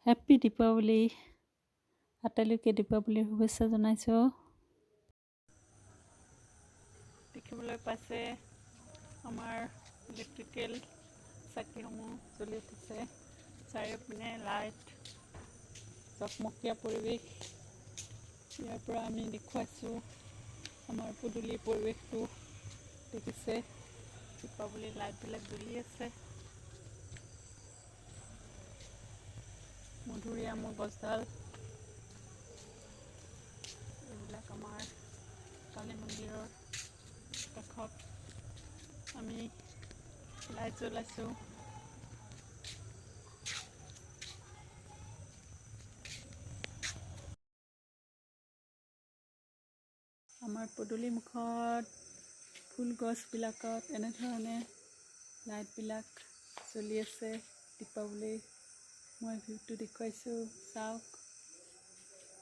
Happy Deepawali আটাইলৈকে দীপাৱলীৰ শুভেচ্ছা জনাইছোঁ। দেখিবলৈ পাইছে আমাৰ ইলেক্ট্ৰিকেল চাকিসমূহ জ্বলি উঠিছে, চাৰিওপিনে লাইট, চকমকীয়া পৰিৱেশ। ইয়াৰ পৰা আমি দেখুৱাইছোঁ আমাৰ পদূলিৰ পৰিৱেশটো। দেখিছে দীপাৱলীৰ লাইটবিলাক জ্বলি আছে। মধুৰিআমৰ গছডাল, এইবিলাক আমাৰ কালী মন্দিৰৰ কাষত আমি লাইট জ্বলাইছোঁ। আমাৰ পদূলি মুখত ফুল গছবিলাকত এনেধৰণে লাইটবিলাক জ্বলি আছে দীপাৱলী। মই ভিউটো দেখুৱাইছোঁ, চাওক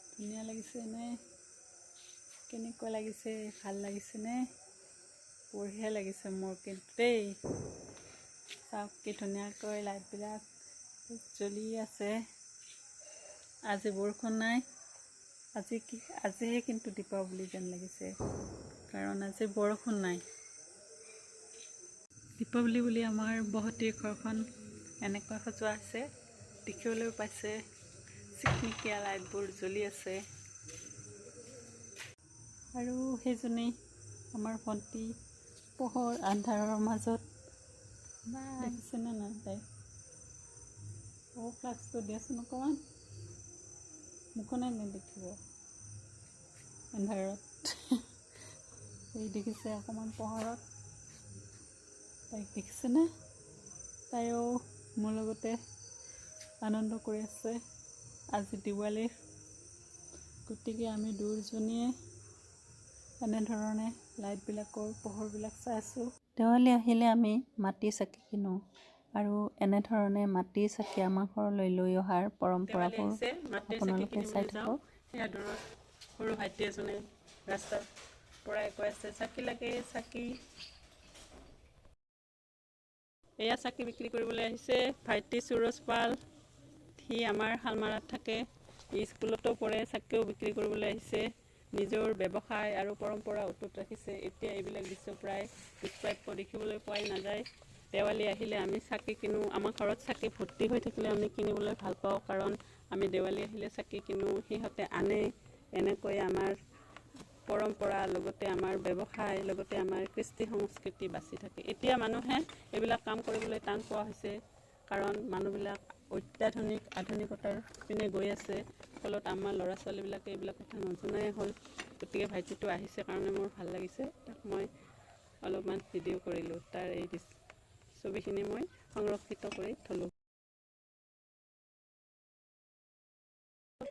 ধুনীয়া লাগিছেনে? কেনেকুৱা লাগিছে? ভাল লাগিছেনে? বঢ়িয়া লাগিছে মোৰ কিন্তু দেই। চাওক কি ধুনীয়াকৈ লাইটবিলাক জ্বলি আছে। আজি বৰষুণ নাই, আজিহে কিন্তু দীপাৱলী যেন লাগিছে, কাৰণ আজি বৰষুণ নাই। দীপাৱলী বুলি আমাৰ বহুতেই ঘৰখন এনেকুৱা সজোৱা আছে, দেখিবলৈ পাইছে চিকমিকীয়া লাইটবোৰ জ্বলি আছে। আৰু সেইজনী আমাৰ ভণ্টি পোহৰ আন্ধাৰৰ মাজত, দেখিছেনে নাই তাই? ফ্লাক্সটো দিয়াচোন অকণমান, মুখনে নেদেখিব আন্ধাৰত। এই দেখিছে অকণমান পোহৰত, তাইক দেখিছেনে? তাইও মোৰ লগতে আনন্দ কৰি আছে আজি দিৱালীৰ। গতিকে আমি দুয়োজনীয়ে এনেধৰণে লাইটবিলাকৰ পোহৰবিলাক চাই আছোঁ। দেৱালী আহিলে আমি মাটিৰ চাকি কিনো, আৰু এনেধৰণে মাটিৰ চাকি আমাৰ ঘৰলৈ লৈ অহাৰ পৰম্পৰাবোৰ আপোনালোকে চাই থাকক। সেয়া দূৰত সৰু ভাইটি এজনে ৰাস্তাৰ পৰাই কৈ আছে, চাকি লাগে চাকি। এয়া চাকি বিক্ৰী কৰিবলৈ আহিছে ভাইটি সুৰজ পাল। সি আমাৰ শালমাৰাত থাকে, স্কুলতো পঢ়ে, চাকিও বিক্ৰী কৰিবলৈ আহিছে। নিজৰ ব্যৱসায় আৰু পৰম্পৰা অটুট ৰাখিছে। এতিয়া এইবিলাক দৃশ্য প্ৰায় বিস্ময়কৰ দেখিবলৈ পোৱাই নাযায়। দেৱালী আহিলে আমি চাকি কিনো, আমাৰ ঘৰত চাকি ভৰ্তি হৈ থাকিলে আমি কিনিবলৈ ভাল পাওঁ, কাৰণ আমি দেৱালী আহিলে চাকি কিনো, সিহঁতে আনে। এনেকৈ আমাৰ পৰম্পৰা, লগতে আমাৰ ব্যৱসায়, লগতে আমাৰ কৃষ্টি সংস্কৃতি বাচি থাকে। এতিয়া মানুহে এইবিলাক কাম কৰিবলৈ টান পোৱা হৈছে, কাৰণ মানুহবিলাক অত্যাধুনিক আধুনিকতাৰ পিনে গৈ আছে। ফলত আমাৰ ল'ৰা ছোৱালীবিলাকে এইবিলাক কথা নজনাই হ'ল। গতিকে ভাইটিটো আহিছে কাৰণে মোৰ ভাল লাগিছে, তাক মই অলপমান ভিডিঅ' কৰিলোঁ। তাৰ এই ছবিখিনি মই সংৰক্ষিত কৰি থলোঁ।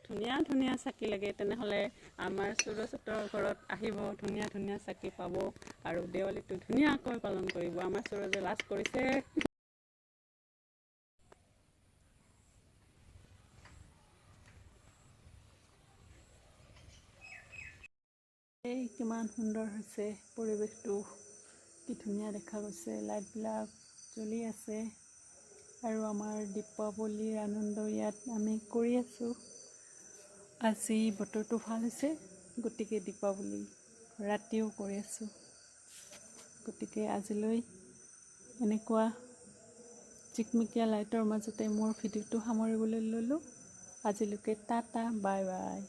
ধুনীয়া ধুনীয়া চাকি লাগে, তেনেহ'লে আমাৰ সুৰজহঁতৰ ঘৰত আহিব, ধুনীয়া ধুনীয়া চাকি পাব আৰু দেৱালীটো ধুনীয়াকৈ পালন কৰিব। আমাৰ সুৰজে লাজ কৰিছে। এই কিমান সুন্দৰ হৈছে পৰিৱেশটো, কি ধুনীয়া দেখা গৈছে। লাইটবিলাক জ্বলি আছে আৰু আমাৰ দীপাৱলীৰ আনন্দ ইয়াত আমি কৰি আছোঁ। আজি বতৰটো ভাল হৈছে, গতিকে দীপাৱলী ৰাতিও কৰি আছোঁ। গতিকে আজিলৈ এনেকুৱা চিকমিকীয়া লাইটৰ মাজতে মোৰ ভিডিঅ'টো সামৰিবলৈ ল'লোঁ। আজিলৈকে টাটা, বাই বাই।